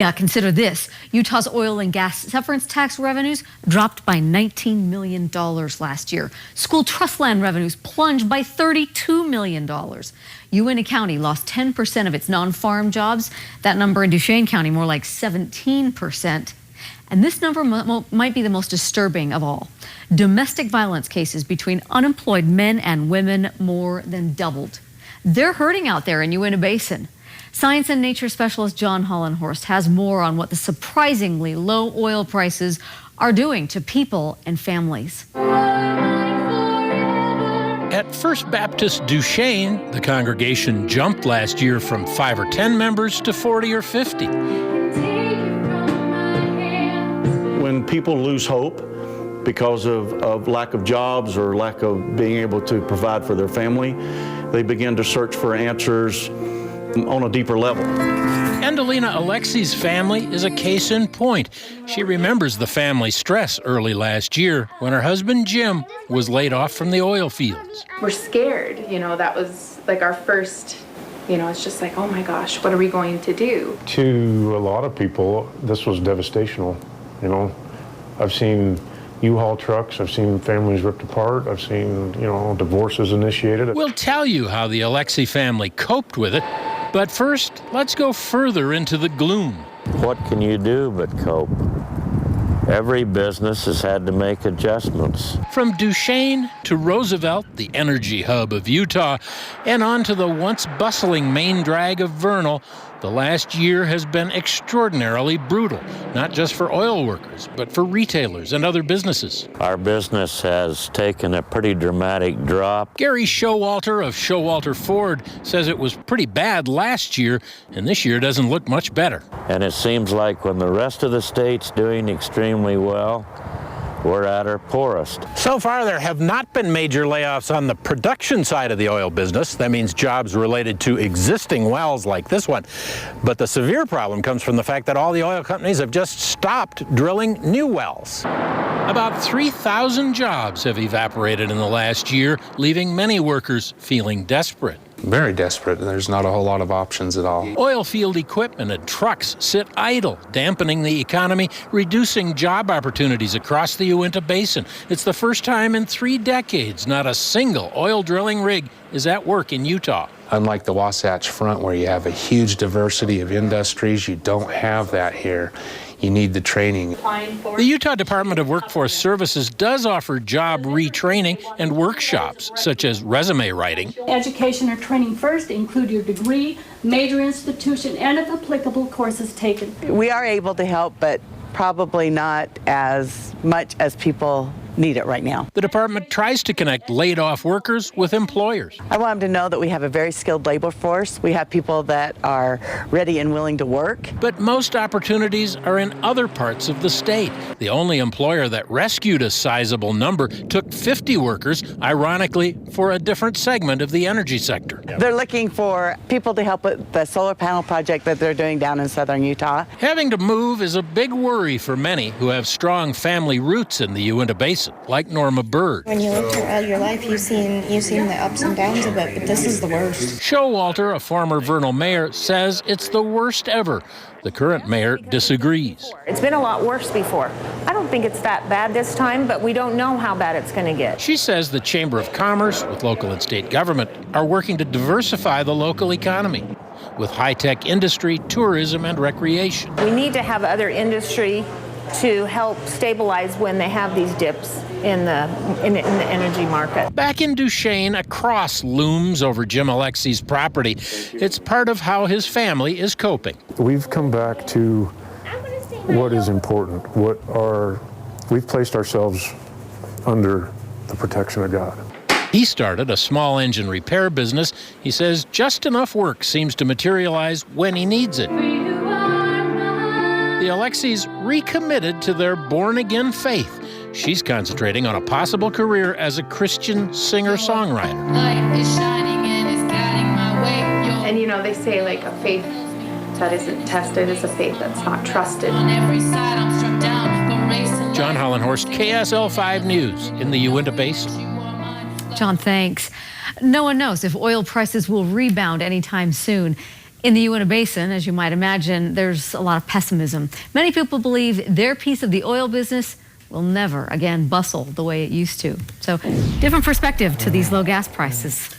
Now consider this. Utah's oil and gas severance tax revenues dropped by $19 million last year. School trust land revenues plunged by $32 million. Uintah County lost 10% of its non-farm jobs. That number in Duchesne County more like 17%. And this number might be the most disturbing of all. Domestic violence cases between unemployed men and women more than doubled. They're hurting out there in Uintah Basin. Science and nature specialist John Hollenhorst has more on what the surprisingly low oil prices are doing to people and families. At First Baptist Duchesne, the congregation jumped last year from 5 or 10 members to 40 or 50. When people lose hope because of lack of jobs or lack of being able to provide for their family, they begin to search for answers on a deeper level. Endalina Alexi's family is a case in point. She remembers the family stress early last year when her husband Jim was laid off from the oil fields. We're scared, that was like our first, it's just like, oh my gosh, what are we going to do? To a lot of people, this was devastational. I've seen U-Haul trucks, I've seen families ripped apart, I've seen, divorces initiated. We'll tell you how the Alexi family coped with it, but first, let's go further into the gloom. What can you do but cope? Every business has had to make adjustments. From Duchesne to Roosevelt, the energy hub of Utah, and on to the once bustling main drag of Vernal, the last year has been extraordinarily brutal, not just for oil workers, but for retailers and other businesses. Our business has taken a pretty dramatic drop. Gary Showalter of Showalter Ford says it was pretty bad last year, and this year doesn't look much better. And it seems like when the rest of the state's doing extremely well, we're at our poorest. So far, there have not been major layoffs on the production side of the oil business. That means jobs related to existing wells like this one. But the severe problem comes from the fact that all the oil companies have just stopped drilling new wells. About 3,000 jobs have evaporated in the last year, leaving many workers feeling desperate. Very desperate. There's not a whole lot of options at all. Oil field equipment and trucks sit idle, dampening the economy, reducing job opportunities across the Uintah Basin. It's the first time in 3 decades not a single oil drilling rig is at work in Utah. Unlike the Wasatch Front, where you have a huge diversity of industries, you don't have that here. You need the training. The Utah Department of Workforce Services does offer job retraining and workshops, such as resume writing. Education or training first include your degree, major institution, and if applicable, courses taken. We are able to help, but probably not as much as people need it right now. The department tries to connect laid-off workers with employers. I want them to know that we have a very skilled labor force. We have people that are ready and willing to work. But most opportunities are in other parts of the state. The only employer that rescued a sizable number took 50 workers, ironically, for a different segment of the energy sector. They're looking for people to help with the solar panel project that they're doing down in southern Utah. Having to move is a big worry for many who have strong family roots in the Uintah Basin, like Norma Bird. When you live through all your life, you've seen the ups and downs of it, but this is the worst. Showalter, a former Vernal mayor, says it's the worst ever. The current mayor disagrees. It's been a lot worse before. I don't think it's that bad this time, but we don't know how bad it's going to get. She says the Chamber of Commerce, with local and state government, are working to diversify the local economy with high-tech industry, tourism, and recreation. We need to have other industry to help stabilize when they have these dips in the energy market. Back in Duchesne, a cross looms over Jim Alexi's property. It's part of how his family is coping. We've come back to what is important. We've placed ourselves under the protection of God. He started a small engine repair business. He says just enough work seems to materialize when he needs it. The Alexis recommitted to their born-again faith. She's concentrating on a possible career as a Christian singer-songwriter. And they say like a faith that isn't tested is a faith that's not trusted. John Hollenhorst, KSL 5 News in the Uintah Basin. John, thanks. No one knows if oil prices will rebound anytime soon. In the Uinta Basin, as you might imagine, there's a lot of pessimism. Many people believe their piece of the oil business will never again bustle the way it used to. So, different perspective to these low gas prices.